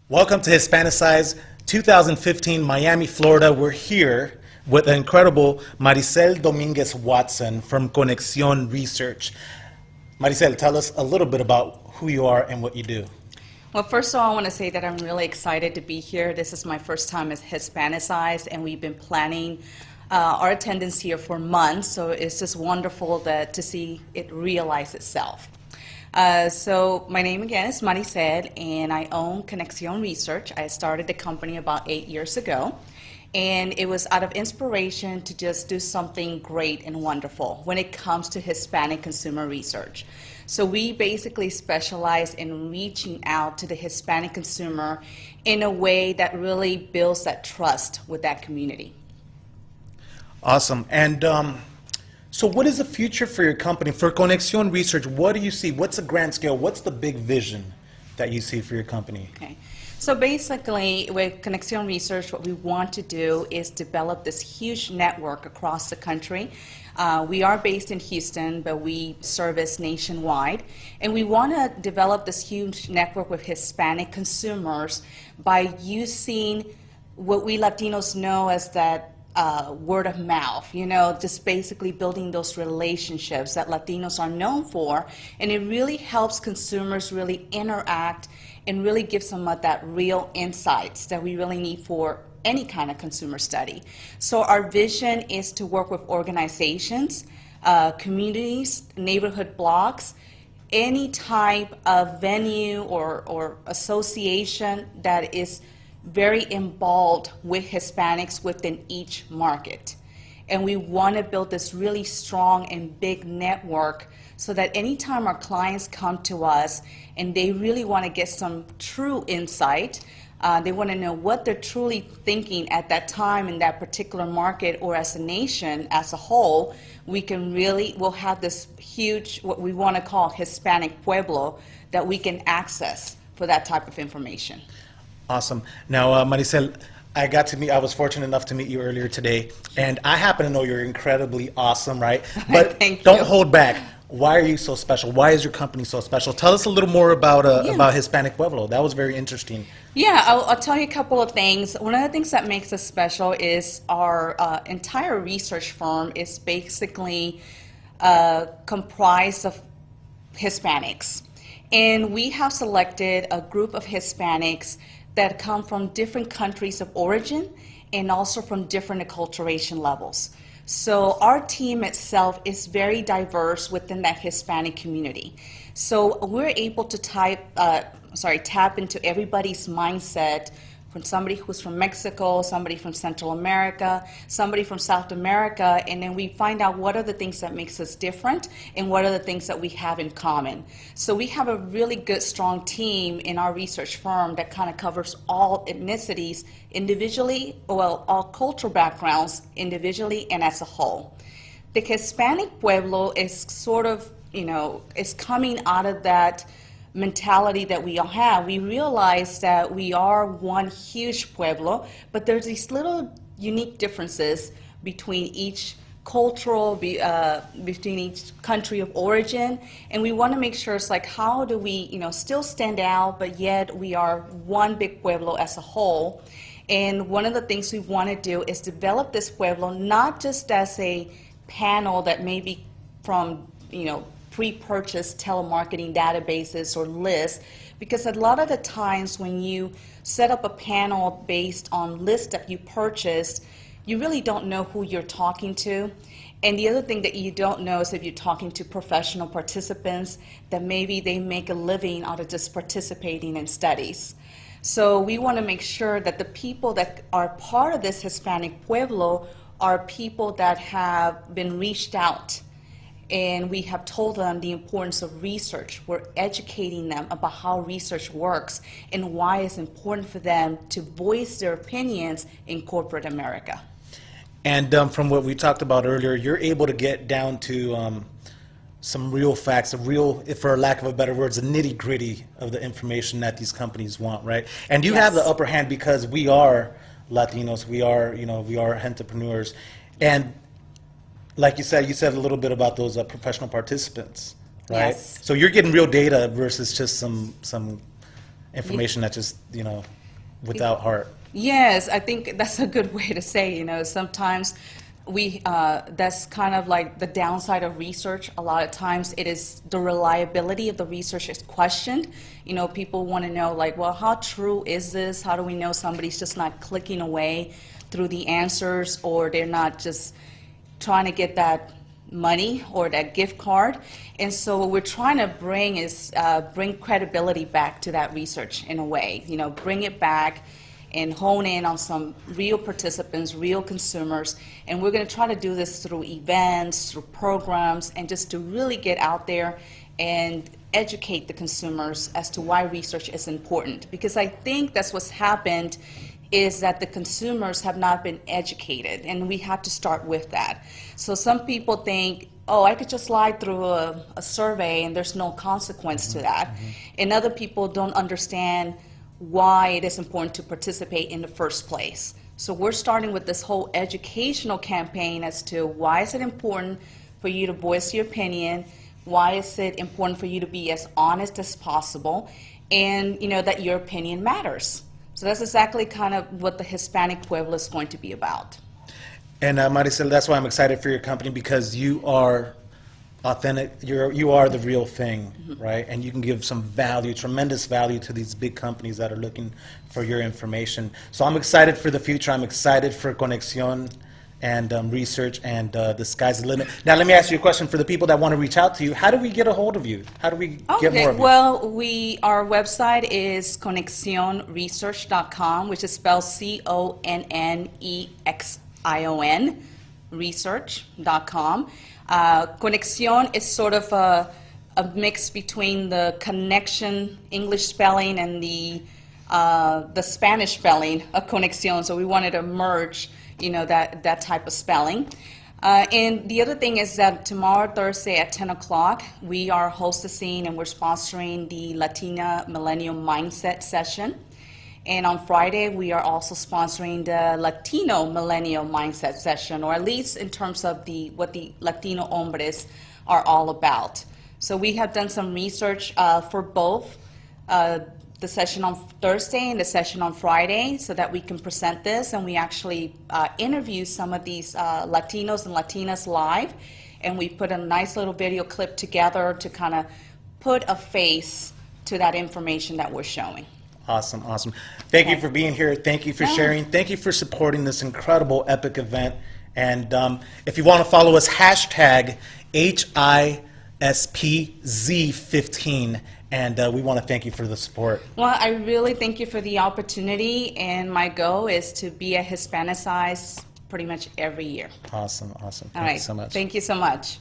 Welcome to Hispanicize 2015 Miami, Florida. We're here with the incredible Maricel Dominguez Watson from Conexión Research. Maricel, tell us a little bit about who you are and what you do. Well, first of all, I want to say that I'm really excited to be here. This is my first time as Hispanicize, and we've been planning our attendance here for months, so it's just wonderful to see it realize itself. So my name again is Maricel, and I own Conexión Research. I started the company about 8 years ago, and it was out of inspiration to just do something great and wonderful when it comes to Hispanic consumer research. So we basically specialize in reaching out to the Hispanic consumer in a way that really builds that trust with that community. Awesome. And so what is the future for your company? For Conexión Research, what do you see? What's the grand scale? What's the big vision that you see for your company? Okay. So basically, with Conexión Research, what we want to do is develop this huge network across the country. We are based in Houston, but we service nationwide. And we want to develop this huge network with Hispanic consumers by using what we Latinos know as that word of mouth, just basically building those relationships that Latinos are known for. And it really helps consumers really interact and really gives them that real insights that we really need for any kind of consumer study. So our vision is to work with organizations, communities, neighborhood blocks, any type of venue or association that is very involved with Hispanics within each market. And we want to build this really strong and big network so that anytime our clients come to us and they really want to get some true insight, they want to know what they're truly thinking at that time in that particular market or as a nation as a whole, we'll have this huge, what we want to call Hispanic Pueblo, that we can access for that type of information. Awesome. Now, Maricel, I was fortunate enough to meet you earlier today, and I happen to know you're incredibly awesome, right? But don't hold back. Why are you so special? Why is your company so special? Tell us a little more about Hispanic Pueblo. That was very interesting. Yeah, I'll tell you a couple of things. One of the things that makes us special is our entire research firm is basically comprised of Hispanics. And we have selected a group of Hispanics that come from different countries of origin and also from different acculturation levels. So our team itself is very diverse within that Hispanic community. So we're able to tap into everybody's mindset, from somebody who's from Mexico, somebody from Central America, somebody from South America, and then we find out what are the things that makes us different and what are the things that we have in common. So we have a really good, strong team in our research firm that kind of covers all ethnicities individually, all cultural backgrounds individually and as a whole. The Hispanic Pueblo is sort of, is coming out of that mentality that we all have. We realize that we are one huge pueblo, but there's these little unique differences between each between each country of origin, and we want to make sure it's like, how do we still stand out, but yet we are one big pueblo as a whole. And one of the things we want to do is develop this pueblo not just as a panel that may be from pre-purchased telemarketing databases or lists, because a lot of the times when you set up a panel based on lists that you purchased, you really don't know who you're talking to. And the other thing that you don't know is if you're talking to professional participants that maybe they make a living out of just participating in studies. So we want to make sure that the people that are part of this Hispanic Pueblo are people that have been reached out, and we have told them the importance of research. We're educating them about how research works and why it's important for them to voice their opinions in corporate America. And from what we talked about earlier, you're able to get down to some real facts, for lack of a better words, the nitty-gritty of the information that these companies want, right? And you have the upper hand because we are Latinos, we are entrepreneurs, and like you said a little bit about those professional participants, right? Yes. So you're getting real data versus just some information that just, without heart. Yes, I think that's a good way to say, sometimes that's kind of like the downside of research. A lot of times it is the reliability of the research is questioned. People want to know, like, well, how true is this? How do we know somebody's just not clicking away through the answers, or they're not just trying to get that money or that gift card? And so what we're trying to bring is bring credibility back to that research in a way, bring it back and hone in on some real participants, real consumers. And we're going to try to do this through events, through programs, and just to really get out there and educate the consumers as to why research is important. Because I think that's what's happened, is that the consumers have not been educated, and we have to start with that. So some people think, oh, I could just slide through a survey and there's no consequence to that. And other people don't understand why it is important to participate in the first place. So we're starting with this whole educational campaign as to why is it important for you to voice your opinion, why is it important for you to be as honest as possible, and that your opinion matters. So that's exactly kind of what the Hispanic Pueblo is going to be about. And Maricel, that's why I'm excited for your company, because you are authentic. You are the real thing, right? And you can give some value, tremendous value, to these big companies that are looking for your information. So I'm excited for the future. I'm excited for Conexión and research, and the sky's the limit. Now, let me ask you a question. For the people that want to reach out to you, how do we get a hold of you? How do we get more of you? Well, our website is conexionresearch.com, which is spelled CONNEXION, research.com. Conexión is sort of a mix between the connection English spelling and the Spanish spelling of Conexión. So we wanted to merge, that type of spelling. And the other thing is that tomorrow, Thursday at 10 o'clock, we are hostessing and we're sponsoring the Latina Millennium Mindset Session. And on Friday, we are also sponsoring the Latino Millennial Mindset Session, or at least in terms of what the Latino hombres are all about. So we have done some research for both the session on Thursday and the session on Friday, so that we can present this, and we actually interview some of these Latinos and Latinas live, and we put a nice little video clip together to kind of put a face to that information that we're showing. Awesome, awesome. Thank you for being here. Thank you for sharing. Thank you for supporting this incredible, epic event. And if you want to follow us, hashtag HISPZ15. And we want to thank you for the support. Well, I really thank you for the opportunity, and my goal is to be a Hispanicized pretty much every year. Awesome, awesome. All Thank right. you so much. Thank you so much.